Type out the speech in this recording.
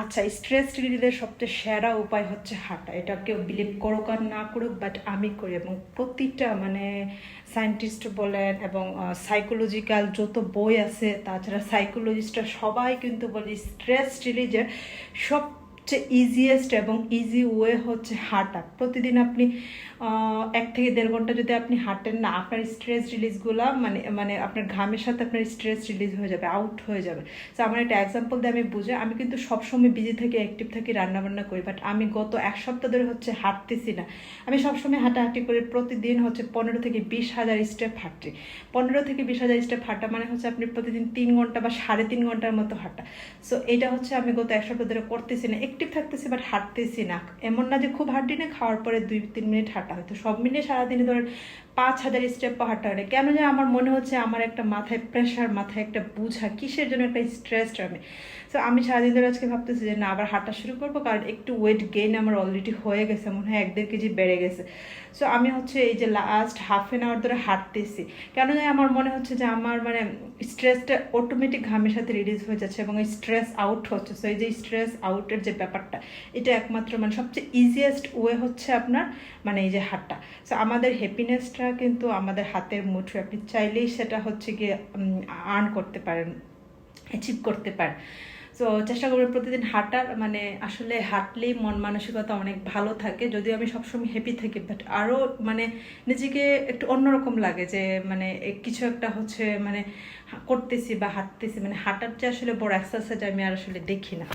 আচ্ছা, স্ট্রেস রিলিজের সবচেয়ে সেরা উপায় হচ্ছে হাঁটা। এটা কেউ বিলিভ করুক আর না করুক, বাট আমি করি। এবং প্রতিটা মানে সায়েন্টিস্ট বলেন এবং সাইকোলজিক্যাল যত বই আছে, তাছাড়া সাইকোলজিস্টরা সবাই কিন্তু বলে স্ট্রেস রিলিজের সবচেয়ে ইজিয়েস্ট এবং ইজি ওয়ে হচ্ছে হাঁটা। প্রতিদিন আপনি 1 থেকে 1.5 ঘন্টা যদি আপনি হাঁটেন না, আপনার স্ট্রেস রিলিজগুলো মানে মানে আপনার ঘামের সাথে আপনার স্ট্রেস রিলিজ হয়ে যাবে, আউট হয়ে যাবে। তো আমার একটা এক্সাম্পল দিয়ে আমি বুঝে, আমি কিন্তু সবসময় বিজি থাকি, অ্যাক্টিভ থাকি, রান্নাবান্না করি, বাট আমি গত 1 সপ্তাহ ধরে হচ্ছে হাঁটতেছি না। আমি সবসময় হাঁটাহাঁটি করে প্রতিদিন হচ্ছে 15 থেকে 20 হাজার স্টেপ হাঁটছি। 15 থেকে 20 হাজার স্টেপ হাঁটা মানে হচ্ছে আপনি প্রতিদিন 3 ঘন্টা বা 3.5 ঘন্টার মতো হাঁটা। সো এটা হচ্ছে আমি গত 1 সপ্তাহ ধরে করতেছি না, অ্যাক্টিভ থাকতেছি বাট হাঁটতেছি না। এমন না যে খুব হাঁটি না, খাওয়ার পরে 2-3 মিনিট হাঁটা, হয়তো সব মিলিয়ে সারাদিনে ধরেন 5,000 স্টেপ হাঁটা হয়। কেন যে আমার মনে হচ্ছে আমার একটা মাথায় প্রেশার, মাথায় একটা বুঝা, কিসের জন্য একটা স্ট্রেসড আমি। সো আমি সারাদিন ধরে আজকে ভাবতেছি যে না, আবার হাঁটা শুরু করবো, কারণ একটু ওয়েট গেইন আমার অলরেডি হয়ে গেছে, মনে হয় 1-1.5 কেজি বেড়ে গেছে। সো আমি হচ্ছে এই যে লাস্ট ½ আওয়ার ধরে হাঁটতেছি। কেন জানি আমার মনে হচ্ছে যে আমার মানে স্ট্রেসটা অটোমেটিক ঘামের সাথে রিলিজ হয়ে যাচ্ছে এবং স্ট্রেস আউট হচ্ছে। সো এই যে স্ট্রেস আউটের যে ব্যাপারটা, এটা একমাত্র মানে সবচেয়ে ইজিয়েস্ট ওয়ে হচ্ছে আপনার মানে এই যে হাঁটা। সো আমাদের হ্যাপিনেসটা কিন্তু আমাদের হাতের মুঠোয়, আপনি চাইলেই সেটা হচ্ছে গিয়ে আর্ন করতে পারেন, অ্যাচিভ করতে পারেন। সো চেষ্টা করবেন প্রতিদিন হাঁটার। মানে আসলে হাঁটলেই মন মানসিকতা অনেক ভালো থাকে। যদিও আমি সবসময় হ্যাপি থাকি, বাট আরও মানে নিজেকে একটু অন্যরকম লাগে যে মানে কিছু একটা হচ্ছে মানে করতেছি বা হাঁটতেছি। মানে হাঁটার যে আসলে বড় এক্সারসাইজ আমি আর আসলে দেখি না।